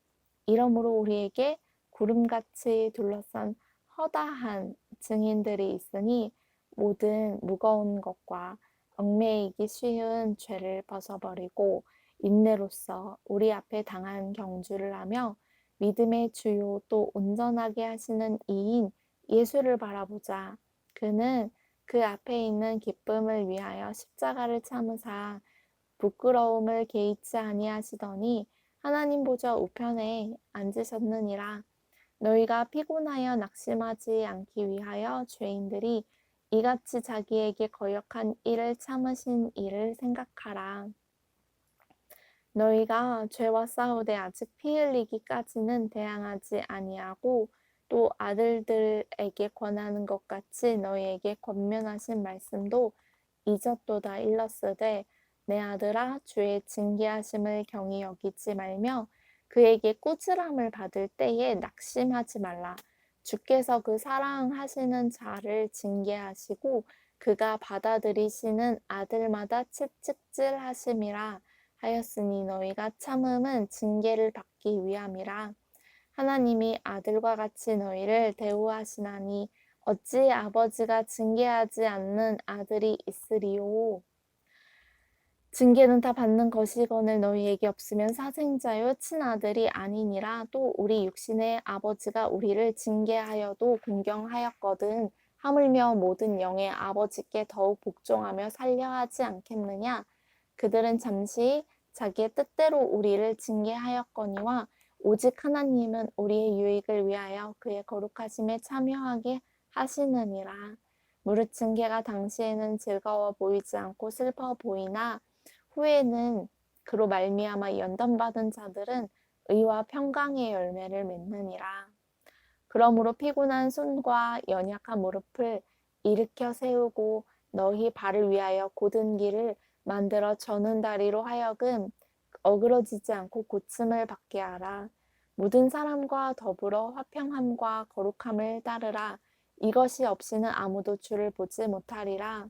이러므로 우리에게 구름같이 둘러싼 허다한 증인들이 있으니 모든 무거운 것과 얽매이기 쉬운 죄를 벗어버리고 인내로써 우리 앞에 당한 경주를 하며 믿음의 주요 또 온전하게 하시는 이인 예수를 바라보자. 그는 그 앞에 있는 기쁨을 위하여 십자가를 참으사 부끄러움을 개의치 아니하시더니 하나님 보좌 우편에 앉으셨느니라. 너희가 피곤하여 낙심하지 않기 위하여 죄인들이 이같이 자기에게 거역한 일을 참으신 일을 생각하라. 너희가 죄와 싸우되 아직 피 흘리기까지는 대항하지 아니하고 또 아들들에게 권하는 것 같이 너희에게 권면하신 말씀도 잊었도다 일렀으되 내 아들아 주의 징계하심을 경히 여기지 말며 그에게 꾸지람을 받을 때에 낙심하지 말라. 주께서 그 사랑하시는 자를 징계하시고 그가 받아들이시는 아들마다 채찍질하심이라 하였으니 너희가 참음은 징계를 받기 위함이라. 하나님이 아들과 같이 너희를 대우하시나니 어찌 아버지가 징계하지 않는 아들이 있으리요. 징계는 다 받는 것이거늘 너희에게 없으면 사생자요 친아들이 아니니라. 또 우리 육신의 아버지가 우리를 징계하여도 공경하였거든 하물며 모든 영의 아버지께 더욱 복종하며 살려 하지 않겠느냐. 그들은 잠시 자기의 뜻대로 우리를 징계하였거니와 오직 하나님은 우리의 유익을 위하여 그의 거룩하심에 참여하게 하시느니라. 무릇 징계가 당시에는 즐거워 보이지 않고 슬퍼 보이나 후에는 그로 말미암아 연단받은 자들은 의와 평강의 열매를 맺느니라. 그러므로 피곤한 손과 연약한 무릎을 일으켜 세우고 너희 발을 위하여 곧은 길을 만들어 저는 다리로 하여금 어그러지지 않고 고침을 받게 하라. 모든 사람과 더불어 화평함과 거룩함을 따르라. 이것이 없이는 아무도 주를 보지 못하리라.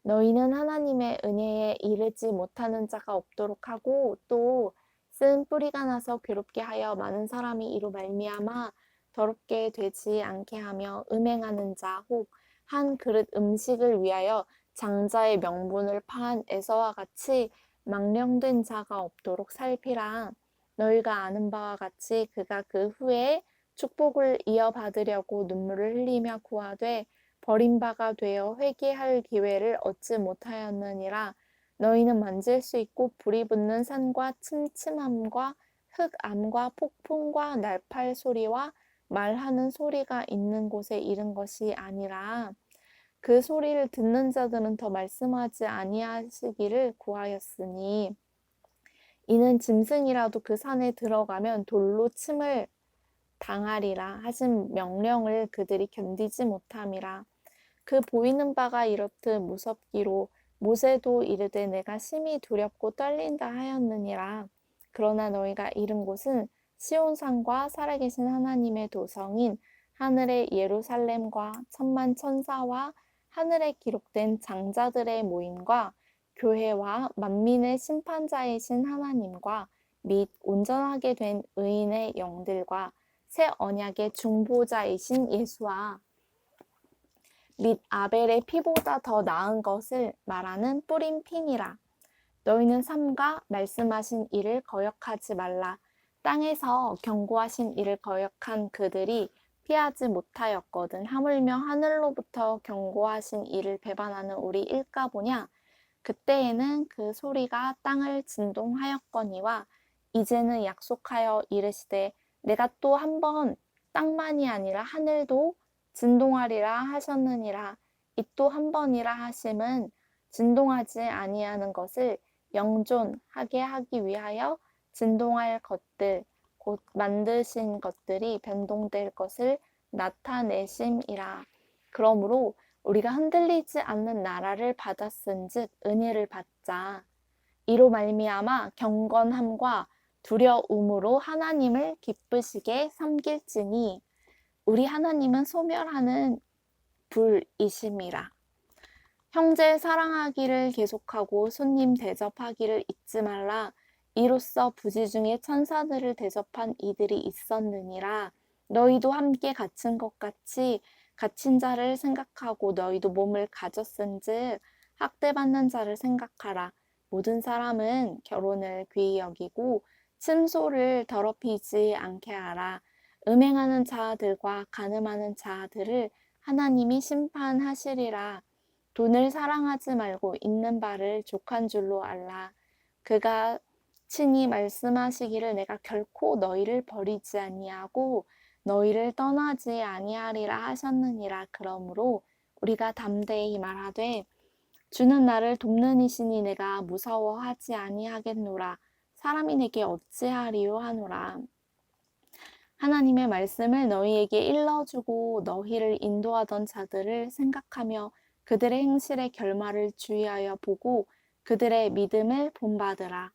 너희는 하나님의 은혜에 이르지 못하는 자가 없도록 하고 또 쓴 뿌리가 나서 괴롭게 하여 많은 사람이 이로 말미암아 더럽게 되지 않게 하며 음행하는 자 혹 한 그릇 음식을 위하여 장자의 명분을 파한 에서와 같이 망령된 자가 없도록 살피라. 너희가 아는 바와 같이 그가 그 후에 축복을 이어받으려고 눈물을 흘리며 구하되 버림바가 되어 회개할 기회를 얻지 못하였느니라. 너희는 만질 수 있고 불이 붙는 산과 침침함과 흑암과 폭풍과 날팔 소리와 말하는 소리가 있는 곳에 이른 것이 아니라 그 소리를 듣는 자들은 더 말씀하지 아니하시기를 구하였으니 이는 짐승이라도 그 산에 들어가면 돌로 침을 당하리라 하신 명령을 그들이 견디지 못함이라. 그 보이는 바가 이렇듯 무섭기로 모세도 이르되 내가 심히 두렵고 떨린다 하였느니라. 그러나 너희가 이른 곳은 시온산과 살아계신 하나님의 도성인 하늘의 예루살렘과 천만 천사와 하늘에 기록된 장자들의 모임과 교회와 만민의 심판자이신 하나님과 및 온전하게 된 의인의 영들과 새 언약의 중보자이신 예수와 및 아벨의 피보다 더 나은 것을 말하는 뿌린 피니라. 너희는 삼가 말씀하신 일을 거역하지 말라. 땅에서 경고하신 일을 거역한 그들이 피하지 못하였거든. 하물며 하늘로부터 경고하신 일을 배반하는 우리 일까 보냐. 그때에는 그 소리가 땅을 진동하였거니와 이제는 약속하여 이르시되 내가 또 한 번 땅만이 아니라 하늘도 진동하리라 하셨느니라. 이 또 한 번이라 하심은 진동하지 아니하는 것을 영존하게 하기 위하여 진동할 것들 곧 만드신 것들이 변동될 것을 나타내심이라. 그러므로 우리가 흔들리지 않는 나라를 받았은즉 은혜를 받자. 이로 말미암아 경건함과 두려움으로 하나님을 기쁘시게 섬길지니 우리 하나님은 소멸하는 불이심이라. 형제 사랑하기를 계속하고 손님 대접하기를 잊지 말라. 이로써 부지 중에 천사들을 대접한 이들이 있었느니라. 너희도 함께 갇힌 것 같이 갇힌 자를 생각하고 너희도 몸을 가졌은즉 학대받는 자를 생각하라. 모든 사람은 결혼을 귀히 여기고 침소를 더럽히지 않게 하라. 음행하는 자들과 간음하는 자들을 하나님이 심판하시리라. 돈을 사랑하지 말고 있는 바를 족한 줄로 알라. 그가 친히 말씀하시기를 내가 결코 너희를 버리지 아니하고 너희를 떠나지 아니하리라 하셨느니라. 그러므로 우리가 담대히 말하되 주는 나를 돕는 이시니 내가 무서워하지 아니하겠노라. 사람이 내게 어찌하리요 하노라. 하나님의 말씀을 너희에게 일러주고 너희를 인도하던 자들을 생각하며 그들의 행실의 결말을 주의하여 보고 그들의 믿음을 본받으라.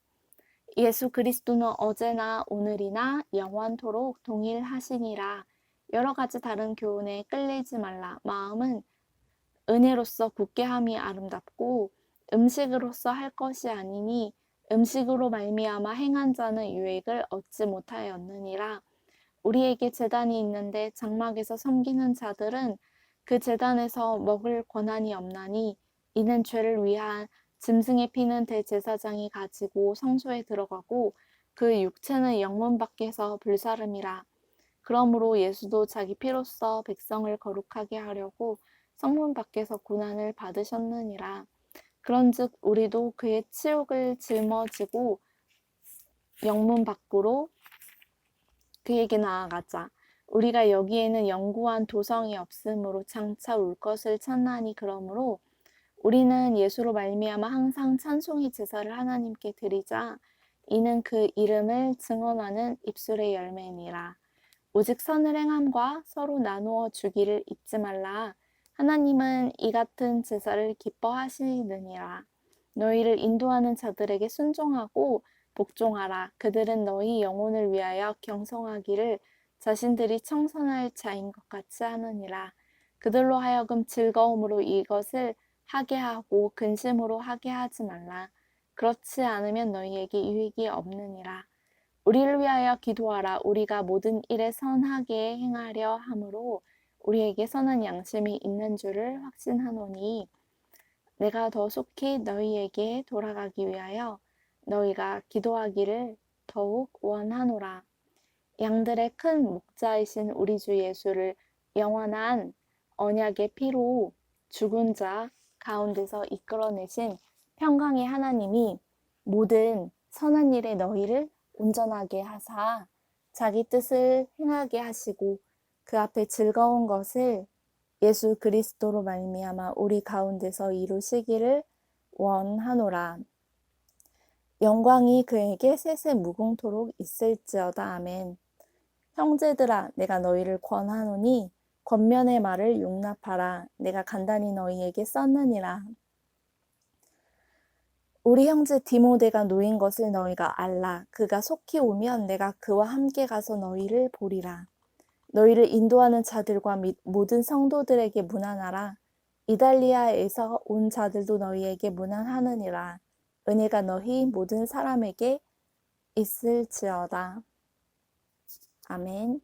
예수 그리스도는 어제나 오늘이나 영원토록 동일하시니라. 여러 가지 다른 교훈에 끌리지 말라. 마음은 은혜로서 굳게 함이 아름답고 음식으로서 할 것이 아니니 음식으로 말미암아 행한 자는 유익을 얻지 못하였느니라. 우리에게 제단이 있는데 장막에서 섬기는 자들은 그 제단에서 먹을 권한이 없나니 이는 죄를 위한 짐승의 피는 대제사장이 가지고 성소에 들어가고 그 육체는 영문 밖에서 불사름이라. 그러므로 예수도 자기 피로써 백성을 거룩하게 하려고 성문 밖에서 고난을 받으셨느니라. 그런즉 우리도 그의 치욕을 짊어지고 영문 밖으로 그에게 나아가자. 우리가 여기에는 영구한 도성이 없으므로 장차 올 것을 찾나니 그러므로 우리는 예수로 말미암아 항상 찬송의 제사를 하나님께 드리자. 이는 그 이름을 증언하는 입술의 열매니라. 오직 선을 행함과 서로 나누어 주기를 잊지 말라. 하나님은 이 같은 제사를 기뻐하시느니라. 너희를 인도하는 자들에게 순종하고 복종하라. 그들은 너희 영혼을 위하여 경성하기를 자신들이 청선할 자인 것 같이 하느니라. 그들로 하여금 즐거움으로 이것을 하게 하고 근심으로 하게 하지 말라. 그렇지 않으면 너희에게 유익이 없느니라. 우리를 위하여 기도하라. 우리가 모든 일에 선하게 행하려 함으로 우리에게 선한 양심이 있는 줄을 확신하노니 내가 더 속히 너희에게 돌아가기 위하여 너희가 기도하기를 더욱 원하노라. 양들의 큰 목자이신 우리 주 예수를 영원한 언약의 피로 죽은 자 가운데서 이끌어내신 평강의 하나님이 모든 선한 일에 너희를 온전하게 하사 자기 뜻을 행하게 하시고 그 앞에 즐거운 것을 예수 그리스도로 말미암아 우리 가운데서 이루시기를 원하노라. 영광이 그에게 세세 무궁토록 있을지어다. 아멘. 형제들아, 내가 너희를 권하노니 권면의 말을 용납하라. 내가 간단히 너희에게 썼느니라. 우리 형제 디모데가 놓인 것을 너희가 알라. 그가 속히 오면 내가 그와 함께 가서 너희를 보리라. 너희를 인도하는 자들과 및 모든 성도들에게 문안하라. 이달리아에서 온 자들도 너희에게 문안하느니라. 은혜가 너희 모든 사람에게 있을지어다. 아멘.